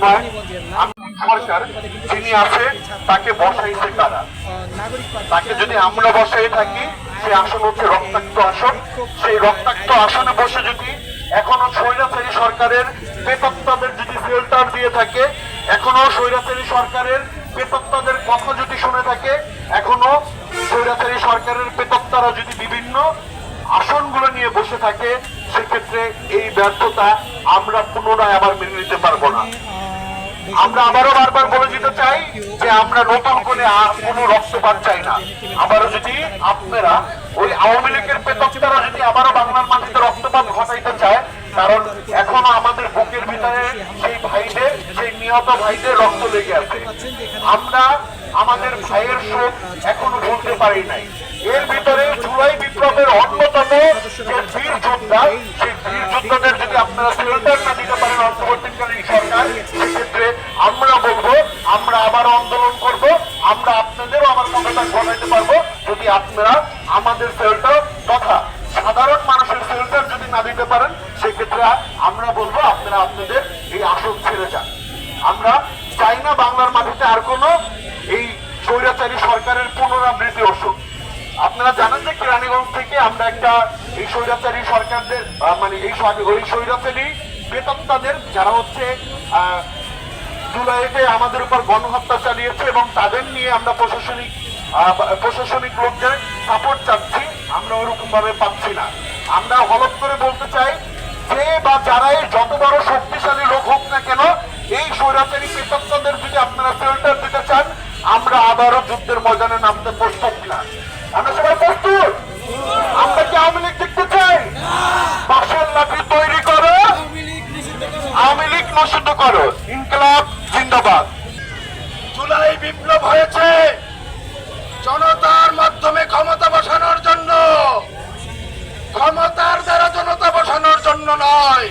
নয়। সরকার যিনি আছে তাকে বসাইছে কারা? তাকে যদি আমরা বসাই থাকি, সেই আসন হচ্ছে রক্তাক্ত আসন। সেই রক্তাক্ত আসনে বসে যদি এখনো স্বৈরাচারী সরকারের প্রেতাত্মাদের যদি শেল্টার দিয়ে থাকে, এখনো স্বৈরাচারী সরকারের প্রেতাত্মাদের কথা যদি শুনে থাকে, এখনো স্বৈরাচারী সরকারের প্রেতাত্মারা যদি বিভিন্ন আসনগুলো নিয়ে বসে থাকে, সেক্ষেত্রে এই ব্যর্থতা আমরা পুনরায় আবার মেনে নিতে পারবো না। আমরা আবারও বারবার বলে দিতে চাই যে আমরা নতুন করে কোনো রক্তপাত চাই না। আবারও যদি আপনারা ওই আওয়ামী লীগের প্রেতাত্মারা যদি আবারও বাংলার মাটিতে রক্তপাত ঘটাইতে চায়, কারণ এখনো আমাদের বুকের ভিতরে সেই ভাইদের, সেই নিহত ভাইদের রক্ত লেগে আছে। আমরা আমাদের ভাইয়ের শোক এখনো ভুলতে পারি নাই। এর ভিতরে জুলাই বিপ্লবের অন্যতম যে বীর যোদ্ধা, সেই বীর যোদ্ধাদের যদি আপনারা শেল্টার না দিতে পারেন অন্তর্বর্তীকালীন সরকার, সেক্ষেত্রে আমরা বলবো আমরা আবার আন্দোলন করব। আমরা আপনাদেরও আমার কথাটা ঘটাইতে পারবো যদি আপনারা আমাদের শেল্টার তথা সাধারণ মানুষের শেল্টার যদি না দিতে পারেন, সেক্ষেত্রে আমরা বলবো আপনারা আপনাদের এই আসন ছেড়ে যান। আমরা চাই না বাংলার মাটিতে আর কোনো এই স্বৈরাচারী সরকারের পুনরাবৃত্তি অসুখ। আপনারা জানেন যে কেরানীগঞ্জ থেকে আমরা একটা এই স্বৈরাচারী সরকারদের মানে এই স্বৈরাচারী প্রেতাত্মাদের যারা হচ্ছে জুলাইতে আমাদের উপর গণহত্যা চালিয়েছে এবং তাদের নিয়ে আমরা প্রশাসনিক লোকদের সাপোর্ট চাচ্ছি, আমরা ওরকম ভাবে পাচ্ছি না। আমরা হলফ করে বলতে চাই যে বা যারাই যত বড় শক্তিশালী লোক হোক না কেন, এই স্বৈরাচারী প্রেতাত্মাদের যদি আপনারা শেল্টার দিতে চান, আমরা আবারও যুদ্ধের ময়দানে নামতে প্রস্তুত না। আমরা সবাই প্রস্তুত? আমরা কি আওয়ামী লীগ দেখতে চাই? বাঁশের লাঠি তৈরি করো, আওয়ামী লীগ নিষিদ্ধ করো, ইনকলাব জিন্দাবাদ। জুলাই বিপ্লব হয়েছে জনতার মাধ্যমে ক্ষমতা বসানোর জন্য, ক্ষমতার দ্বারা জনতা বসানোর জন্য নয়।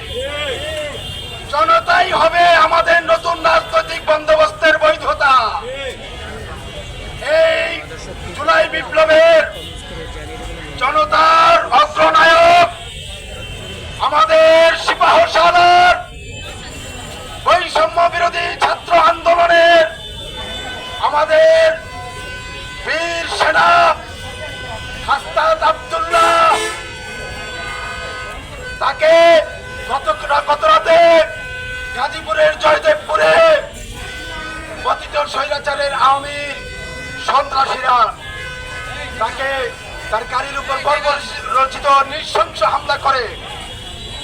জনতাই হবে আমাদের নতুন রাজনৈতিক বন্দোবস্তের বৈধতা। এই জুলাই বিপ্লবের জনতার অগ্রনায়ক আমাদের সিপাহসালার বৈষম্য বিরোধী ছাত্র আন্দোলনের আমাদের বীর সেনা হাসনাত আব্দুল্লাহ, তাকে গত রাতে গাজীপুরের জয়দেবপুরে পতিত স্বৈরাচারের আওয়ামী সন্ত্রাসীরা তাকে তার গাড়ির উপর বর্বরচিত নৃশংস হামলা করে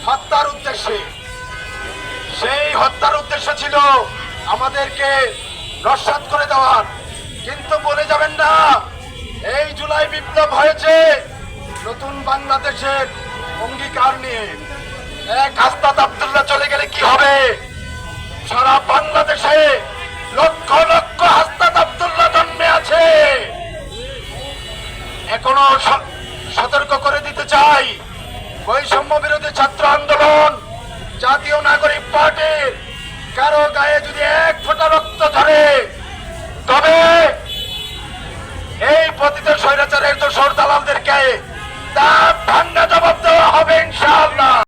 হত্যার উদ্দেশ্যে। সেই হত্যার উদ্দেশ্য ছিল আমাদেরকে নস্যাৎ করে দেওয়ার। কিন্তু বলে যাবেন না, এই জুলাই বিপ্লব হয়েছে নতুন বাংলাদেশের অঙ্গীকার নিয়ে। এক হাসনাত আব্দুল্লাহ চলে গেলে কি হবে? সারা বাংলাদেশে লক্ষ লক্ষ হাসনাত আব্দুল্লাহ জন্মে আছে। এখনো সতর্ক করে দিতে চাই, বৈষম্য বিরোধী ছাত্র আন্দোলন, জাতীয় নাগরিক পার্টির কারো গায়ে যদি এক ফোঁটা রক্ত ধরে, তবে এই পতিত স্বৈরাচারের দোসর দালালদেরকে তার ভাঙ্গা জবাব দেওয়া হবে ইনশাআল্লাহ।